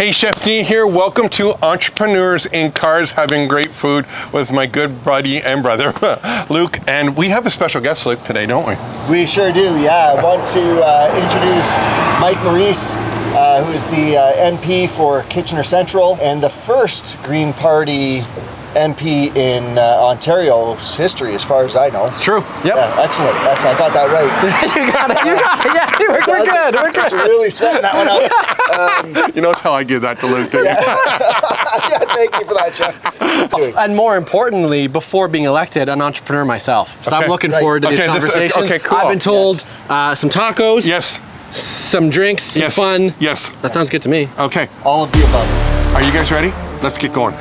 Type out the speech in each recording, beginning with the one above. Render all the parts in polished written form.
Hey, Chef D here. Welcome to Entrepreneurs in Cars Having Great Food with my good buddy and brother, Luke. And we have a special guest, Luke, today, don't we? We sure do, yeah. I want to introduce Mike Morrice, who is the MP for Kitchener Central and the first Green Party MP in Ontario's history, as far as I know. It's true. Yep. Yeah, excellent. I got that right. You got it. Yeah, we're good. We're good. You're really sweating that one out. You know how I give that to Luke, don't you? Yeah, thank you for that, Chef. And more importantly, before being elected, an entrepreneur myself. So Okay. I'm looking forward to these conversations. Okay, cool. I've been told some tacos. Yes. Some drinks. Some fun. Yes. That sounds good to me. Okay. All of the above. Are you guys ready? Let's get going.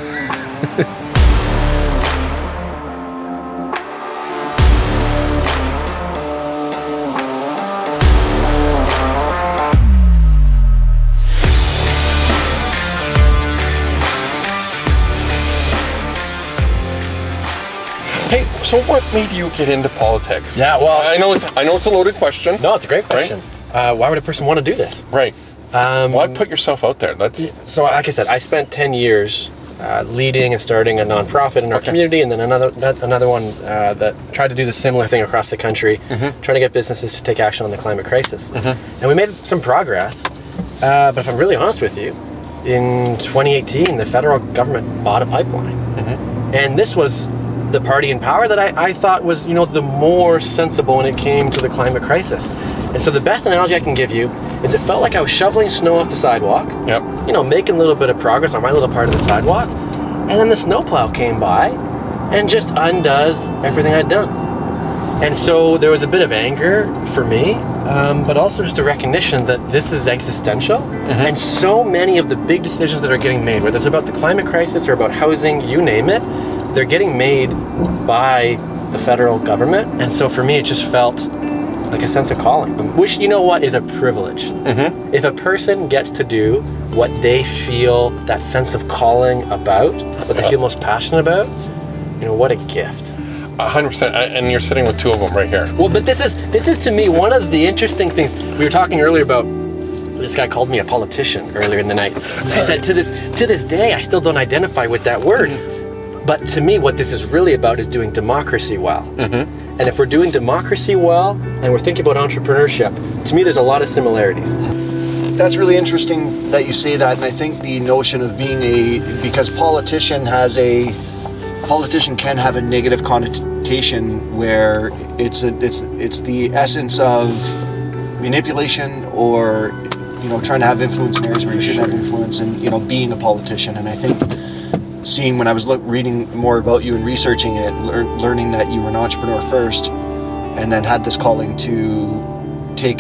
Hey, so what made you get into politics? Yeah, well, I know it's a loaded question. No, it's a great question. Right? Why would a person want to do this? Right. Why put yourself out there? So, like I said, I spent 10 years leading and starting a nonprofit in our community, and then another one that tried to do the similar thing across the country, trying to get businesses to take action on the climate crisis. And we made some progress, but if I'm really honest with you, in 2018, the federal government bought a pipeline. And this was the party in power that I thought was, the more sensible when it came to the climate crisis. And so the best analogy I can give you is it felt like I was shoveling snow off the sidewalk, making a little bit of progress on my little part of the sidewalk, and then the snowplow came by and just undoes everything I'd done. And so there was a bit of anger for me, but also just a recognition that this is existential, and so many of the big decisions that are getting made, whether it's about the climate crisis or about housing, you name it, they're getting made by the federal government. And so for me, it just felt like a sense of calling, which, is a privilege. If a person gets to do what they feel that sense of calling about, what they feel most passionate about, what a gift. 100%, and you're sitting with two of them right here. Well, but this is to me one of the interesting things. We were talking earlier about this guy called me a politician earlier in the night. I said to this day, I still don't identify with that word. But to me, what this is really about is doing democracy well. And if we're doing democracy well, and we're thinking about entrepreneurship, to me, there's a lot of similarities. That's really interesting that you say that, and I think the notion of being because politician can have a negative connotation where it's the essence of manipulation or trying to have influence in areas where you shouldn't have influence, and being a politician. And I think seeing when I was reading more about you and researching it, learning that you were an entrepreneur first, and then had this calling to take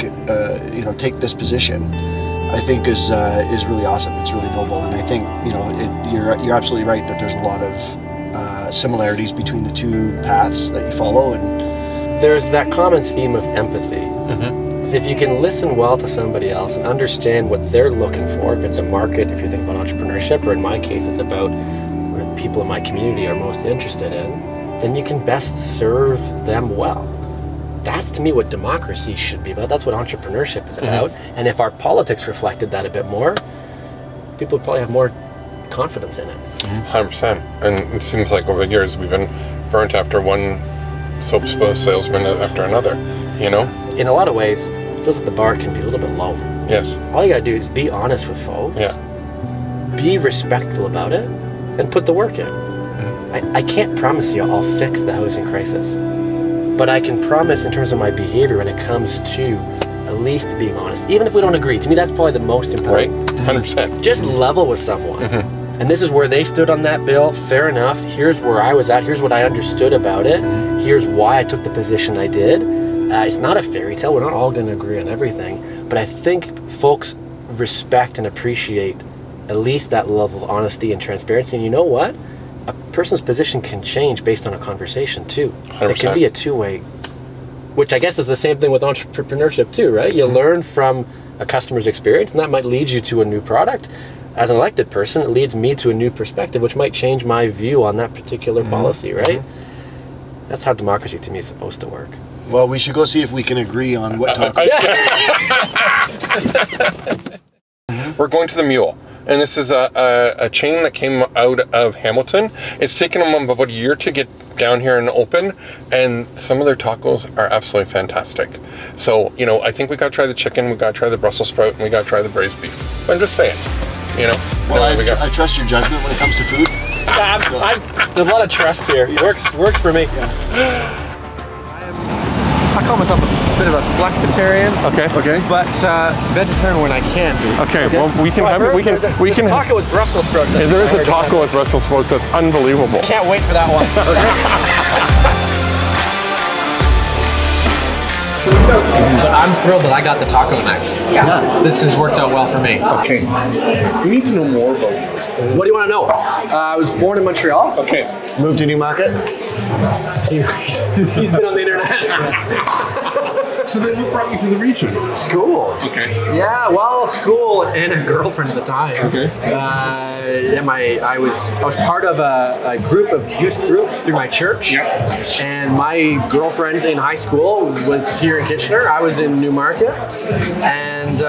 this position, I think is really awesome. It's really noble, and I think you're absolutely right that there's a lot of similarities between the two paths that you follow, and there's that common theme of empathy. So if you can listen well to somebody else and understand what they're looking for, if it's a market, if you're thinking about entrepreneurship, or in my case, it's about what people in my community are most interested in, then you can best serve them well. That's to me what democracy should be about. That's what entrepreneurship is about. And if our politics reflected that a bit more, people would probably have more confidence in it. 100%. And it seems like over the years we've been burnt after one soap salesman after another, In a lot of ways, it feels like the bar can be a little bit low. Yes. All you gotta do is be honest with folks. Be respectful about it, and put the work in. I can't promise you I'll fix the housing crisis, but I can promise in terms of my behavior when it comes to at least being honest, even if we don't agree. To me, that's probably the most important. Right, 100%. Just level with someone. And this is where they stood on that bill. Fair enough. Here's where I was at. Here's what I understood about it. Here's why I took the position I did. It's not a fairy tale. We're not all going to agree on everything. But I think folks respect and appreciate at least that level of honesty and transparency. And you know what? A person's position can change based on a conversation too. 100%. It can be a two-way, which I guess is the same thing with entrepreneurship too, right? You learn from a customer's experience, and that might lead you to a new product. As an elected person, it leads me to a new perspective, which might change my view on that particular policy, right? That's how democracy to me is supposed to work. Well, we should go see if we can agree on what topic. We're going to the Mule. And this is a chain that came out of Hamilton. It's taken them about a year to get down here and open, and some of their tacos are absolutely fantastic. So, you know, I think we got to try the chicken, we got to try the Brussels sprout, and we got to try the braised beef. I'm just saying, you know. Well, I trust your judgment when it comes to food. There's a lot of trust here. Works for me. I call myself a bit of a flexitarian. Okay. But vegetarian when I can be. Okay. Well, we can have we can taco with Brussels sprouts. There is a taco with Brussels sprouts that's unbelievable. Can't wait for that one. But I'm thrilled that I got the taco night. Yeah. This has worked out well for me. Okay. We need to know more about you. What do you want to know? I was born in Montreal. Okay. Moved to Newmarket. He's been on the internet. So then what brought you to the region? School. Okay. Yeah, well, school and a girlfriend at the time. Okay. I was part of a group of youth groups through my church. Yep. And my girlfriend in high school was here in Kitchener. I was in Newmarket. And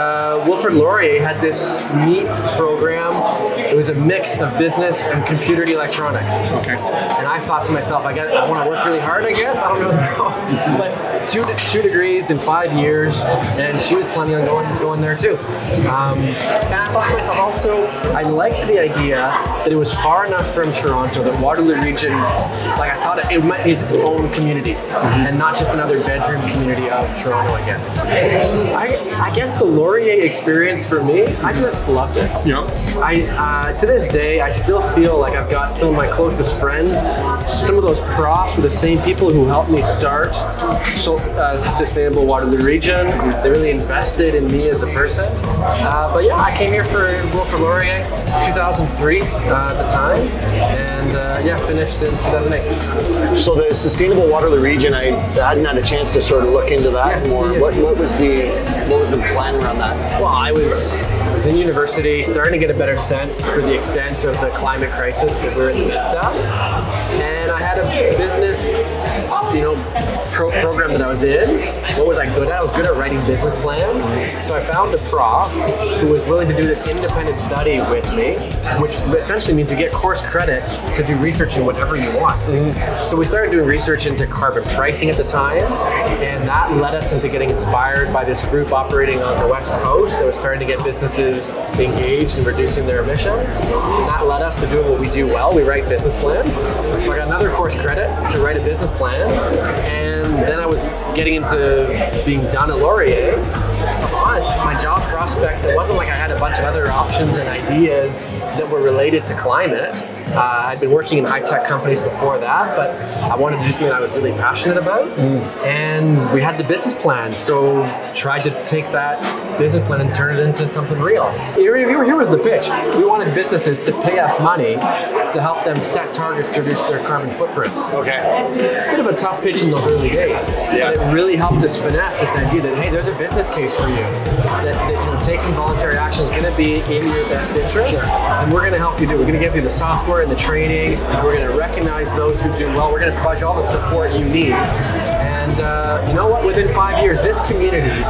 Wilfrid Laurier had this neat program. It was a mix of business and computer electronics. Okay. And I thought to myself, I want to work really hard, I guess. I don't really know. But two degrees in 5 years, and she was planning on going there too. And I thought to myself also, I liked the idea that it was far enough from Toronto that Waterloo region, like I thought it might be its own community, and not just another bedroom community of Toronto, I guess. I guess the Laurier experience for me, I just loved it. Yeah. To this day, I still feel like I've got some of my closest friends. Some of those profs are the same people who helped me start Sustainable Waterloo region. They really invested in me as a person. But yeah, I came here for Wilfrid Laurier 2003 at the time, and finished in 2008. So the Sustainable Waterloo region, I hadn't had a chance to sort of look into that more. What was the plan around that? Well, I was in university, starting to get a better sense for the extent of the climate crisis that we're in the midst of. And I had a business, program that I was in. What was I good at? I was good at writing business plans. So I found a prof who was willing to do this independent study with me, which essentially means you get course credit to do research in whatever you want. So we started doing research into carbon pricing at the time, and that led us into getting inspired by this group operating on the West Coast that was starting to get businesses engaged in reducing their emissions. And that led us to doing what we do well. We write business plans. So I got another course credit to write a business plan, and then I was getting into being done at Laurier. I'm honest, my job prospects, it wasn't like I had a bunch of other options and ideas that were related to climate. I'd been working in high-tech companies before that, but I wanted to do something I was really passionate about. And we had the business plan, so tried to take that business plan and turn it into something real. Here was the pitch. We wanted businesses to pay us money to help them set targets to reduce their carbon footprint. Okay. Bit of a tough pitch in those early days, but it really helped us finesse this idea that, hey, there's a business case for you. That taking voluntary action is going to be in your best interest, and we're going to help you do it. We're going to give you the software and the training. We're going to recognize those who do well. We're going to provide you all the support you need. And you know what? Within 5 years, this community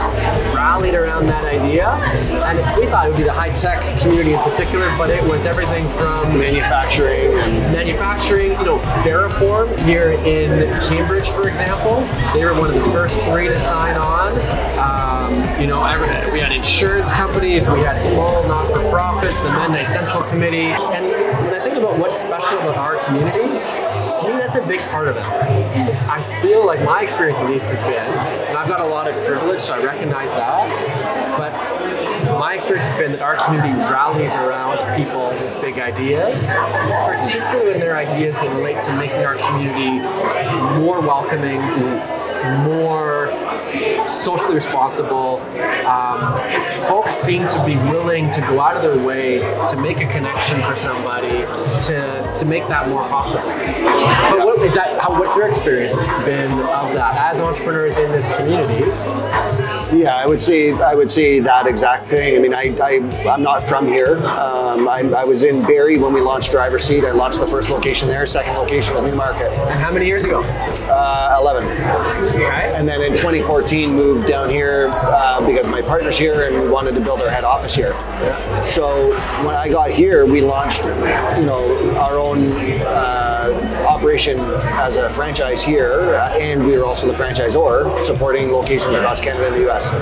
rallied around that idea, and we thought it would be the high-tech community in particular, but it was everything from manufacturing, Veriform here in Cambridge, for example. They were one of the first 3 to sign on. We had insurance companies, we had small not-for-profits, the Mennonite Central Committee, and when I think about what's special about our community, to me, that's a big part of it. I feel like my experience at least has been, and I've got a lot of privilege, so I recognize that, but my experience has been that our community rallies around people with big ideas, particularly when their ideas that relate to making our community more welcoming, more socially responsible. Folks seem to be willing to go out of their way to make a connection for somebody to make that more possible. But what's your experience been of that as entrepreneurs in this community? Yeah, I would say that exact thing. I mean, I'm not from here. I was in Barrie when we launched Driverseat. I launched the first location there. Second location was Newmarket. And how many years ago? 11. Okay. And then in 2014, 2014, moved down here because my partner's here and we wanted to build our head office here. Yeah. So when I got here, we launched, our own operation as a franchise here, and we were also the franchisor supporting locations across Canada and the US.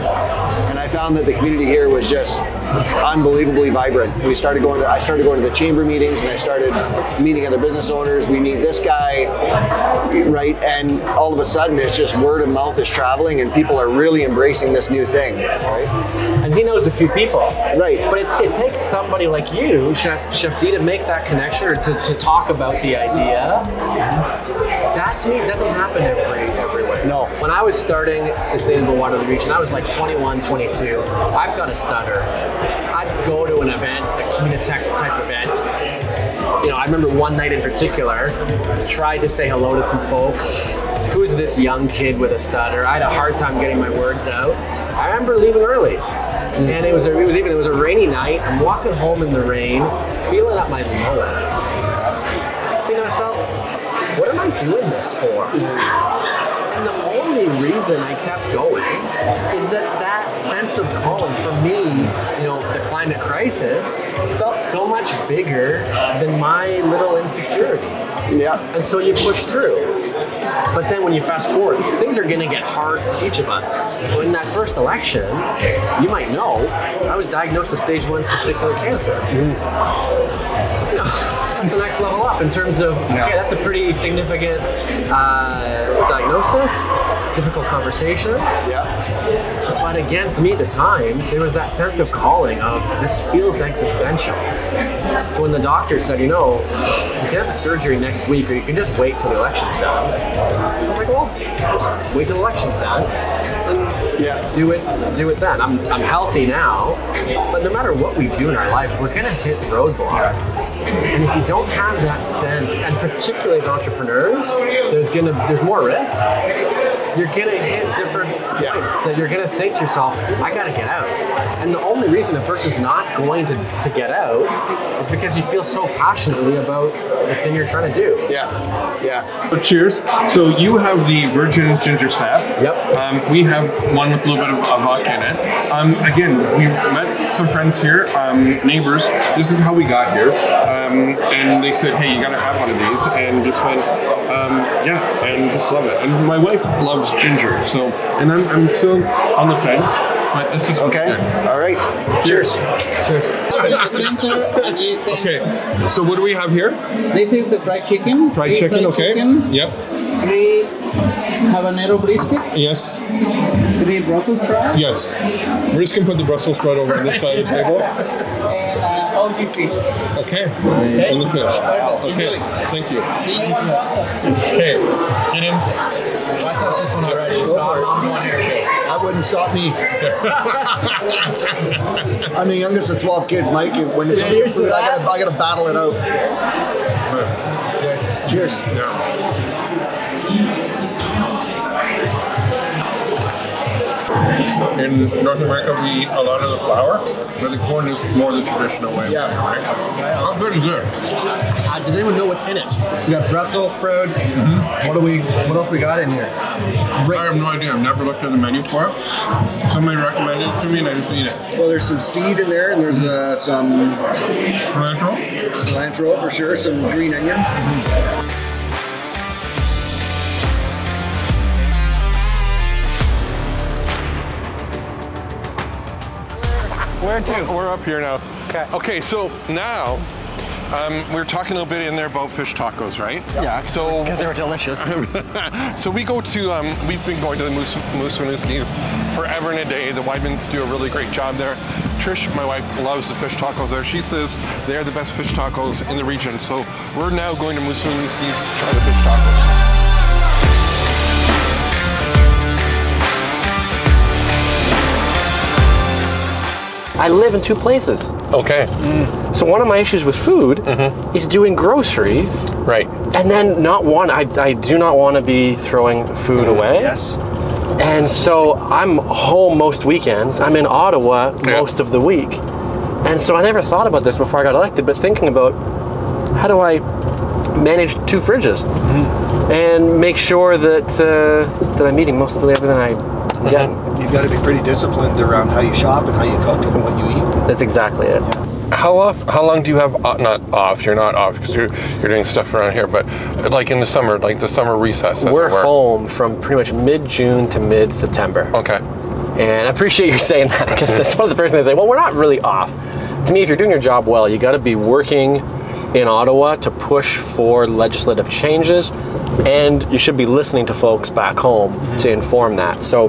And I found that the community here was just unbelievably vibrant. I started going to the chamber meetings, and I started meeting other business owners. We meet this guy, right? And all of a sudden, it's just word of mouth is traveling, and people are really embracing this new thing, right? And he knows a few people, right? But it takes somebody like you, Chef D, to make that connection, or to talk about the idea. That to me doesn't happen everywhere. No. When I was starting Sustainable Water of the Region, I was like 21, 22. I've got a stutter. I'd go to an event, a Communitech type event. I remember one night in particular, tried to say hello to some folks. Who's this young kid with a stutter? I had a hard time getting my words out. I remember leaving early. And it was a rainy night. I'm walking home in the rain, feeling at my lowest. Thinking to myself, what am I doing this for? And the only reason I kept going is that sense of calling for me, the climate crisis felt so much bigger than my little insecurities. Yeah. And so you push through. But then when you fast forward, things are going to get hard for each of us. In that first election, you might know, I was diagnosed with stage 1 testicular cancer. That's the next level up in terms of, okay, that's a pretty significant diagnosis, difficult conversation. Yeah. But again, for me at the time, there was that sense of calling of, this feels existential. So when the doctor said, you can have the surgery next week, or you can just wait till the election's done. I was like, well, wait till the election's done, and do it then. I'm healthy now, but no matter what we do in our lives, we're gonna hit roadblocks. And if you don't have that sense, and particularly as entrepreneurs, there's more risk. You're gonna hit different points that you're gonna think to yourself, I gotta get out. And the only reason a person's not going to get out is because you feel so passionately about the thing you're trying to do. Yeah. So cheers. So you have the virgin ginger sap. Yep. We have one with a little bit of vodka in it. Again, we met some friends here, neighbors. This is how we got here. And they said, hey, you gotta have one of these. And just went, and just love it. And my wife loves ginger, and I'm still on the fence, but this is okay. Good. All right. Cheers. Cheers. Okay, so what do we have here? This is the fried chicken. Fried chicken, okay. Chicken, Yep. 3 habanero brisket. Yes. 3 Brussels sprouts. Yes. We're just going to put the Brussels sprout over on this side of the table. And OG fish. Okay. And the fish. Okay. Thank you. Okay. Get in. I touched this one already, so I'm going here. That wouldn't stop me. I'm the youngest of 12 kids, Mike. When it comes to food, I gotta battle it out. Cheers. Yeah. In North America, we eat a lot of the flour, but the corn is more the traditional way. Yeah. Right? How good is this? Does anyone know what's in it? We got Brussels sprouts. What else we got in here? I have no idea. I've never looked at the menu for it. Somebody recommended it to me and I just eat it. Well, there's some seed in there, and there's some Cilantro? for sure, some green onion. Where to? We're up here now. Okay. Okay, so now we were talking a little bit in there about fish tacos, right? Yeah. So Because they were delicious. so we go to we've been going to the Moose Winooski's forever and a day. The Weidmans do a really great job there. Trish, my wife, loves the fish tacos there. She says they're the best fish tacos in the region. So we're now going to Moose Winooski's to try the fish tacos. I live in 2 places. Okay. So one of my issues with food is doing groceries. Right. And then I do not want to be throwing food away. Yes. And so I'm home most weekends. I'm in Ottawa most of the week. And so I never thought about this before I got elected, but thinking about how do I manage 2 fridges and make sure that that I'm eating mostly everything You've got to be pretty disciplined around how you shop and how you cook and what you eat. That's exactly it. How long do you have not off? You're not off because you're doing stuff around here, but like in the summer, like the summer recess. We're home from pretty much mid-June to mid-September. Okay. And I appreciate you saying that, because that's one of the first things I say. Well, we're not really off. To me, if you're doing your job well, you got to be working in Ottawa to push for legislative changes, and you should be listening to folks back home to inform that. So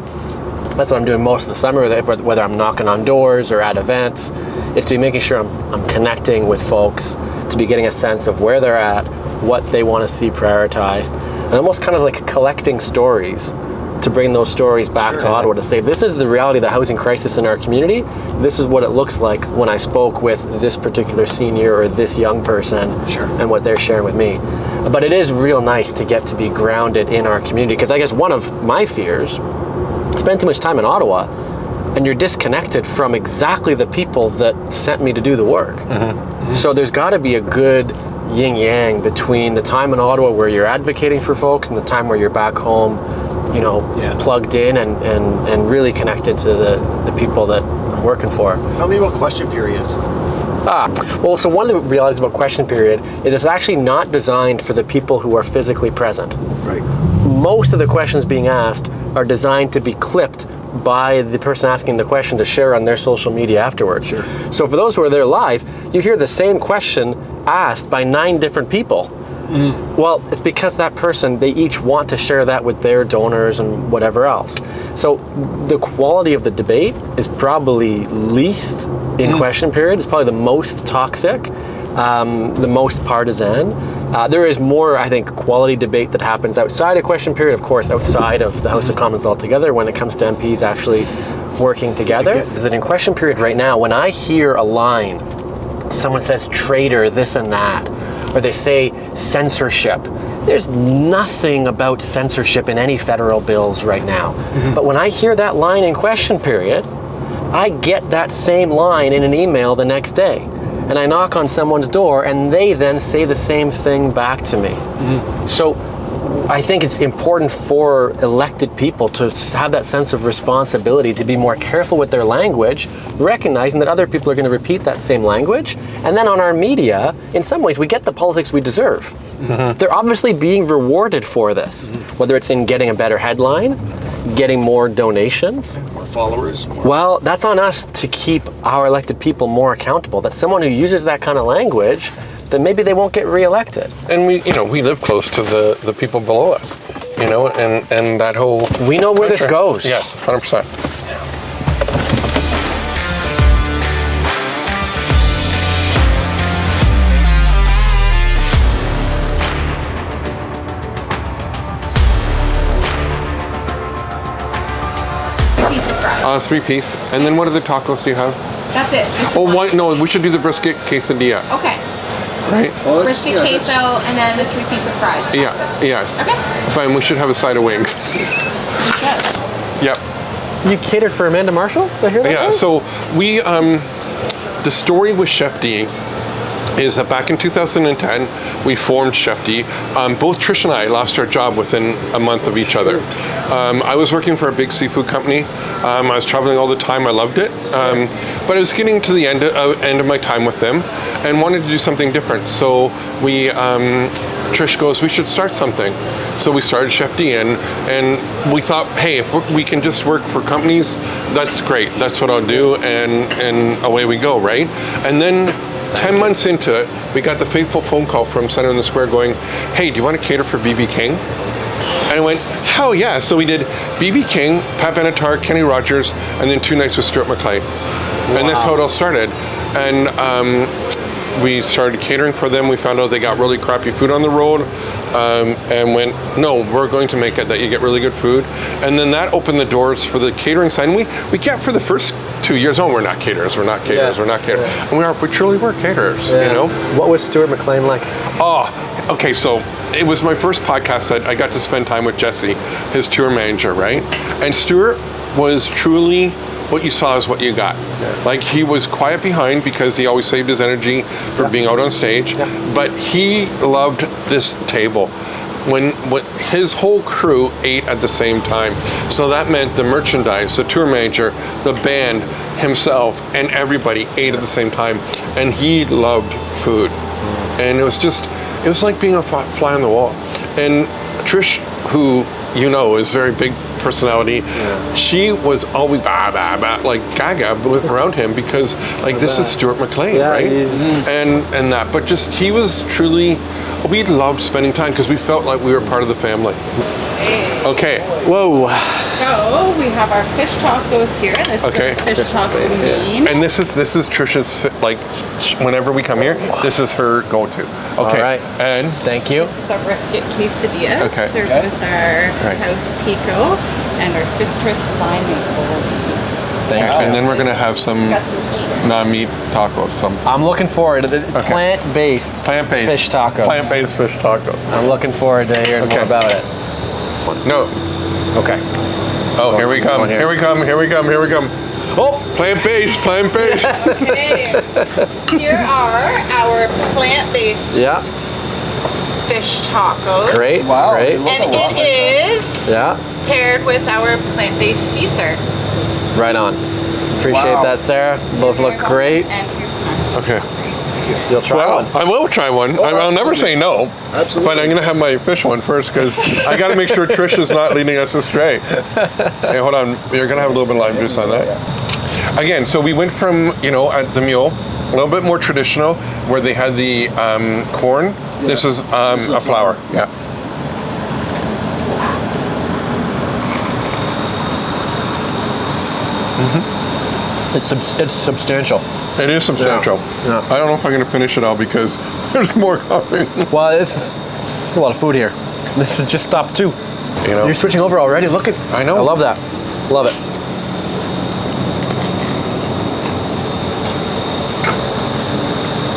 that's what I'm doing most of the summer, whether I'm knocking on doors or at events. It's to be making sure I'm connecting with folks, to be getting a sense of where they're at, what they want to see prioritized, and almost kind of like collecting stories to bring those stories back to Ottawa, to say, this is the reality of the housing crisis in our community. This is what it looks like when I spoke with this particular senior or this young person, and what they're sharing with me. But it is real nice to get to be grounded in our community, because I guess one of my fears, spend too much time in Ottawa and you're disconnected from exactly the people that sent me to do the work. So there's got to be a good yin-yang between the time in Ottawa where you're advocating for folks and the time where you're back home, you know, plugged in and really connected to the people that I'm working for. Tell me about question period. Well, so one of the realities about question period is it's actually not designed for the people who are physically present. Right. Most of the questions being asked are designed to be clipped by the person asking the question to share on their social media afterwards. So for those who are there live, you hear the same question asked by 9 different people. Well, it's because that person, they each want to share that with their donors and whatever else. So the quality of the debate is probably least in question period. It's probably the most toxic, the most partisan. There is more, I think, quality debate that happens outside of question period, of course, outside of the House of Commons altogether, when it comes to MPs actually working together. Is that in question period right now, when I hear a line, someone says traitor, this and that, or they say censorship, there's nothing about censorship in any federal bills right now. But when I hear that line in question period, I get that same line in an email the next day. And I knock on someone's door and they then say the same thing back to me. So I think it's important for elected people to have that sense of responsibility, to be more careful with their language, recognizing that other people are going to repeat that same language. And then on our media, in some ways, we get the politics we deserve. They're obviously being rewarded for this, whether it's in getting a better headline, getting more donations, more followers. Well, that's on us to keep our elected people more accountable. That someone who uses that kind of language, then maybe they won't get reelected. And we live close to the people below us, and that whole... We know where this goes. Yes, 100%. Three-piece. And then what other tacos do you have? That's it. No, we should do the brisket quesadilla. Okay. Right? Brisket queso and then the 3-piece with fries. Yes. Okay. Fine, we should have a side of wings. Yep. You catered for Amanda Marshall? Did I hear that right? So we, the story with ChefD is that back in 2010, we formed ChefD. Both Trish and I lost our job within a month of each other. I was working for a big seafood company. I was traveling all the time. I loved it. But I was getting to the end of my time with them and wanted to do something different. So we, Trish goes, we should start something. So we started ChefD, and we thought, hey, if we can just work for companies, that's great. That's what I'll do, and away we go, right? And then 10 months into it, we got the fateful phone call from Center in the Square going, hey, do you want to cater for B.B. King? And I went, hell yeah. So we did B.B. King, Pat Benatar, Kenny Rogers, and then 2 nights with Stuart McLean. Wow. And that's how it all started. And we started catering for them. We found out they got really crappy food on the road, and went, no, we're going to make it that you get really good food. And then that opened the doors for the catering side. And we kept for the first 2 years, oh, we're not caterers, we're not caterers, we're not caterers. And we truly were caterers, What was Stuart McLean like? Oh, okay, so it was my first podcast that I got to spend time with Jesse, his tour manager, right? And Stuart was truly, what you saw is what you got. Like, he was quiet behind because he always saved his energy for being out on stage, but he loved this table. when his whole crew ate at the same time. So that meant the merchandise, the tour manager, the band, himself, and everybody ate at the same time. And he loved food. And it was like being a fly on the wall. And Trish, who you know is very big personality, she was always like gaga around him because like this is Stuart McLean, right? And that, but just he was truly, we loved spending time because we felt like we were part of the family. Okay. Whoa. So we have our fish tacos here. This is fish taco bean. And this is Trisha's, like, whenever we come here, this is her go-to. Okay. All right. And thank you. This is our brisket quesadilla, served with our house pico and our citrus lime maple. Thank you. And then we're gonna have some non-meat tacos. I'm looking forward to the plant-based fish tacos. Plant-based fish tacos. I'm looking forward to hearing more about it. No. Okay. Oh, here we come. Here we come. Here we come. Here we come. Oh, plant-based. Plant-based. Okay. Here are our plant-based fish tacos. Great. Wow. Great. And it is paired with our plant-based Caesar. Right on. Appreciate that, Sarah. Those look great. And here's some extra. Okay. You'll try one. I will try one. I'll never say no. Absolutely. But I'm going to have my fish one first because I got to make sure Trish is not leading us astray. Hey, hold on. You're going to have a little bit of lime juice on that. Again, so we went from, you know, at the Mule, a little bit more traditional, where they had the corn. This is a flour. Yeah. It's substantial. It is substantial. Yeah. I don't know if I'm going to finish it all because there's more coming. Well, there's a lot of food here. This is just stop 2. You know, you're switching over already. Look at. I know. I love that. Love it.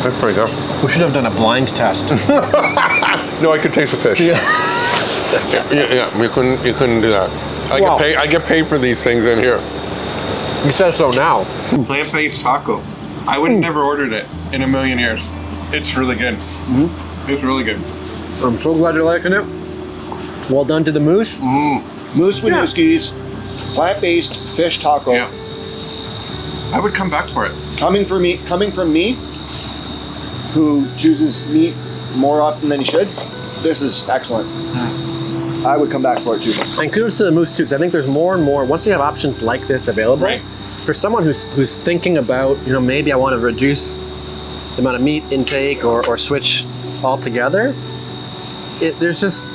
That's pretty good. We should have done a blind test. No, I could taste the fish. Yeah, you couldn't do that. I get paid for these things in here. You said so now. Plant-based taco. I would have never ordered it in a million years. It's really good. It's really good. I'm so glad you're liking it. Well done to the moose. Moose Winooski's plant-based fish taco. Yeah. I would come back for it. Coming from me, who chooses meat more often than he should, this is excellent. I would come back for it too. And kudos to the moose too, because I think there's more and more, once we have options like this available, for someone who's thinking about, you know, maybe I want to reduce the amount of meat intake or switch altogether, there's just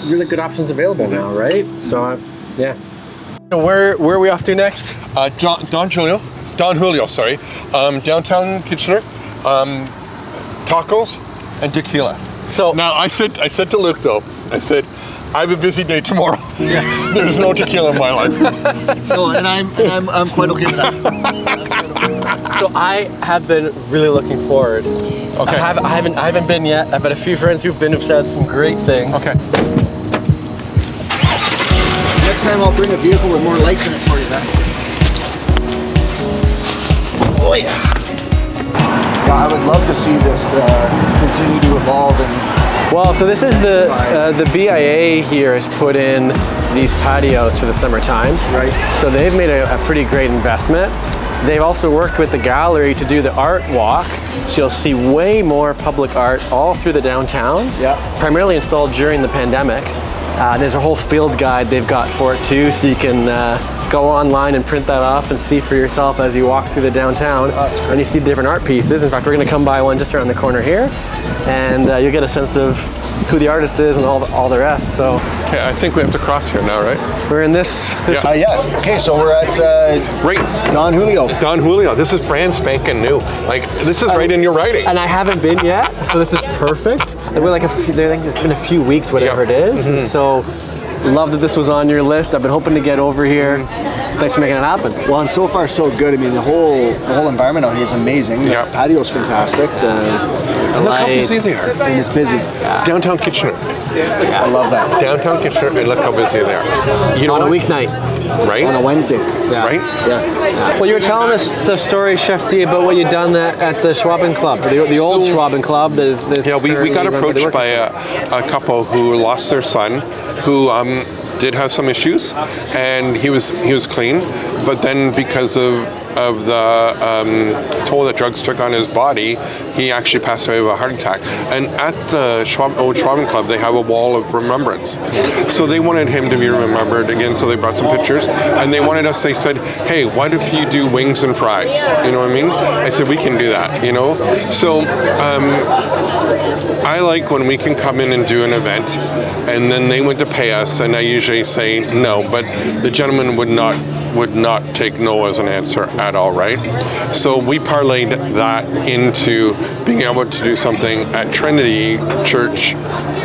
really good options available now, right? So, yeah. Where are we off to next? Don Julio, sorry. Downtown Kitchener, tacos and tequila. So now I said to Luke though, I said, I have a busy day tomorrow. There's no tequila in my life. No, and I'm quite okay with that. So I have been really looking forward. Okay. I haven't been yet. I've had a few friends who've been who've said some great things. Okay. Next time I'll bring a vehicle with more lights in it for you then. Oh yeah. I would love to see this continue to evolve and. Well, so this is the BIA here has put in these patios for the summertime. Right. So they've made a pretty great investment. They've also worked with the gallery to do the art walk. So you'll see way more public art all through the downtown. Yeah. Primarily installed during the pandemic. There's a whole field guide they've got for it too, so you can go online and print that off and see for yourself as you walk through the downtown. And you see different art pieces. In fact, we're going to come by one just around the corner here, and you'll get a sense of who the artist is and all the rest. So okay, I think we have to cross here now, right? we're in this. Yeah. Okay, so we're at Don Julio. Don Julio. This is brand spanking new. Like this is right in your writing. And I haven't been yet, so this is perfect. We're like I think it's been a few weeks, whatever it is. So love that this was on your list. I've been hoping to get over here. Thanks for making it happen. Well, and so far so good. I mean, the whole environment out here is amazing. The patio's fantastic. And look how busy they are. And it's busy. Downtown Kitchener. I love that. Downtown Kitchener, and look how busy they are. You know On a what? weeknight. right? On a Wednesday. Right? Yeah. Well, you were telling us the story, Chef D, about what you'd done at the Schwaben Club, the old Schwaben Club. Yeah, we got approached by a couple who lost their son, who did have some issues, and he was clean, but then because of the toll that drugs took on his body, he actually passed away of a heart attack. And at the old Schwaben Club, they have a wall of remembrance. So they wanted him to be remembered again, so they brought some pictures. And they wanted us, they said, hey, why don't you do wings and fries? You know what I mean? I said, we can do that, you know? So I like when we can come in and do an event, and then they went to pay us, and I usually say no, but the gentleman would not take no as an answer at all, right? So we parlayed that into being able to do something at Trinity Church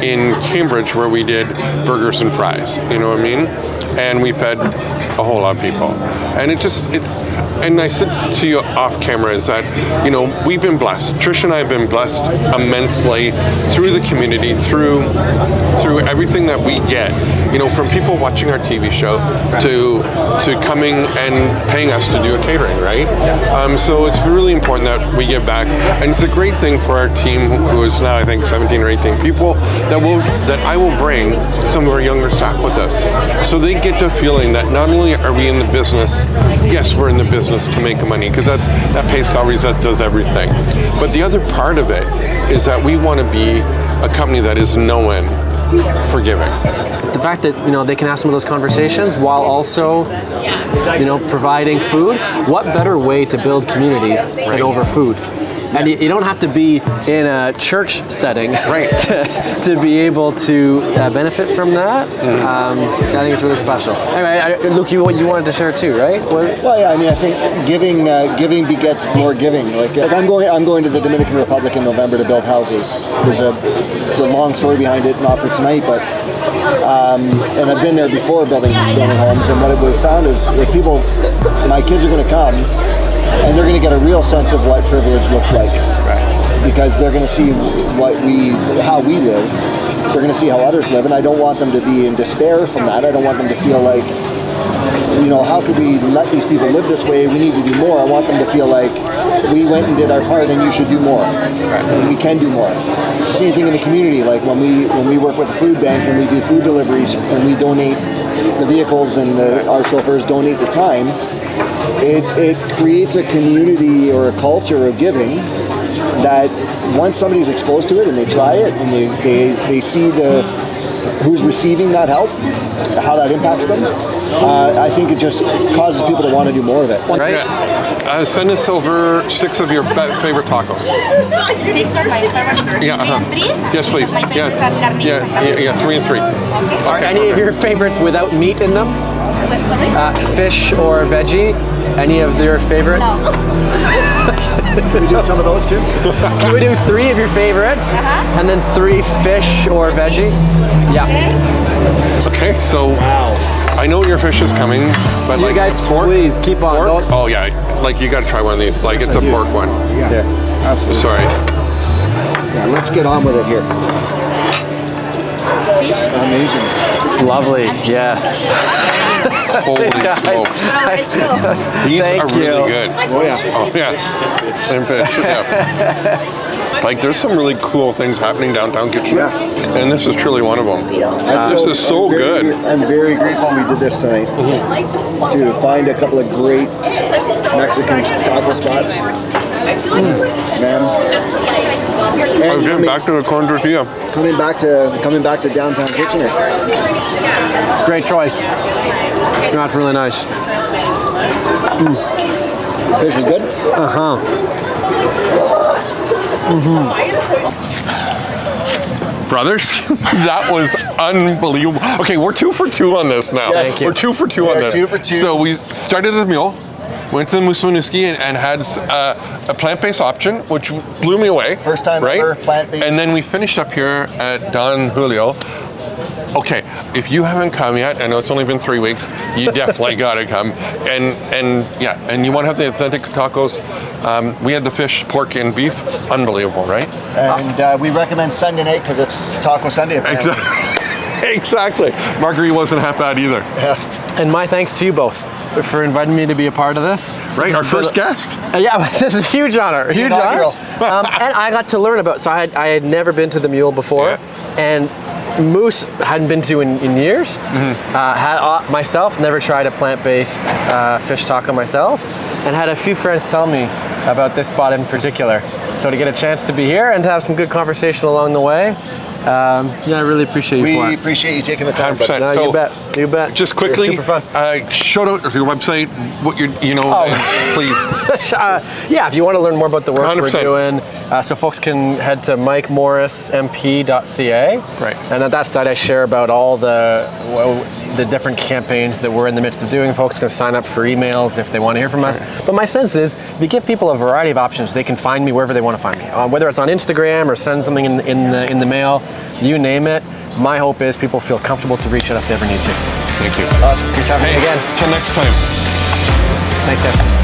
in Cambridge where we did burgers and fries, you know what I mean? And we fed a whole lot of people. And and I said to you off camera is that, you know, we've been blessed. Trish and I have been blessed immensely through the community, through everything that we get, you know, from people watching our TV show to coming and paying us to do a catering, right? So it's really important that we give back. And it's a great thing for our team, who is now, I think, 17 or 18 people, that I will bring some of our younger staff with us. So they get the feeling that not only are we in the business, yes, we're in the business to make money, because that pays salaries, that does everything. But the other part of it is that we want to be a company that is known for giving. The fact that, you know, they can have some of those conversations while also, you know, providing food. What better way to build community than over food? And you don't have to be in a church setting to be able to benefit from that. I think it's really special. Anyway, Luke, you wanted to share too, right? Well, yeah. I mean, I think giving begets more giving. Like I'm going to the Dominican Republic in November to build houses. It's a long story behind it, not for tonight, but and I've been there before building homes. And what we've found is if people, my kids are going to come, and they're going to get a real sense of what privilege looks like, because they're going to see how we live. They're going to see how others live, and I don't want them to be in despair from that. I don't want them to feel like, you know, how could we let these people live this way? We need to do more. I want them to feel like we went and did our part, and you should do more. And we can do more. It's the same thing in the community. Like when we work with the food bank and we do food deliveries and we donate the vehicles and our chauffeurs donate the time. It creates a community or a culture of giving that once somebody's exposed to it and they try it and they see who's receiving that help, how that impacts them, I think it just causes people to want to do more of it. Right? Yeah. Send us over 6 of your favorite tacos. 6 of my favorite. Yeah. 3 and 3? Yes, please. My favorites are carne. Yeah, 3 and 3. Are any of your favorites without meat in them? Fish or veggie? Any of your favorites? No. Can we do some of those too? Can we do 3 of your favorites? And then 3 fish or veggie? Yeah. Okay, so I know your fish is coming, but you guys, pork, please keep on. Pork? Oh yeah, like you got to try one of these. Like it's a pork one. Yeah, absolutely. Sorry. Yeah, let's get on with it here. Amazing. Lovely. Yes. Holy smoke. These are really good. Oh yeah. Oh yeah. Same fish. Yeah. Like there's some really cool things happening downtown Kitchener, and this is truly one of them. This is so good. I'm very grateful we did this tonight to find a couple of great Mexican taco spots. Man. I'm getting back to the corn tortilla. Coming back to downtown Kitchener. Great choice. That's really nice. Fish is good? Brothers, that was unbelievable. Okay, we're 2 for 2 on this now. Yes. We're 2 for 2 on this. 2 for 2. So we started the meal, went to the Musmanuski and had a plant-based option, which blew me away. First time ever plant-based. And then we finished up here at Don Julio. Okay, if you haven't come yet, I know it's only been 3 weeks, you definitely gotta come. And you want to have the authentic tacos. We had the fish, pork, and beef. Unbelievable, right? And we recommend Sunday night because it's Taco Sunday. Exactly. Marguerite wasn't half bad either. Yeah. And my thanks to you both for inviting me to be a part of this. Right, our first guest. Yeah, this is a huge honor. Huge honor. And I got to learn about, so I had never been to the Mule before, and Moose hadn't been to in years. Had myself never tried a plant-based fish taco myself, and had a few friends tell me about this spot in particular. So to get a chance to be here and to have some good conversation along the way, yeah, I really appreciate you. We appreciate you taking the time. No, So, you bet. You bet. Just quickly, Super fun. shout out your website, what you're, please. Yeah, if you want to learn more about the work 100%. we're doing, so folks can head to mikemorricemp.ca. Right. And at that site, I share about all the different campaigns that we're in the midst of doing. Folks can sign up for emails if they want to hear from us. But my sense is, if you give people a variety of options, they can find me wherever they want to find me. Whether it's on Instagram or send something in the mail, you name it. My hope is people feel comfortable to reach out if they ever need to. Thank you. Awesome. Good having you again. Till next time. Thanks, guys.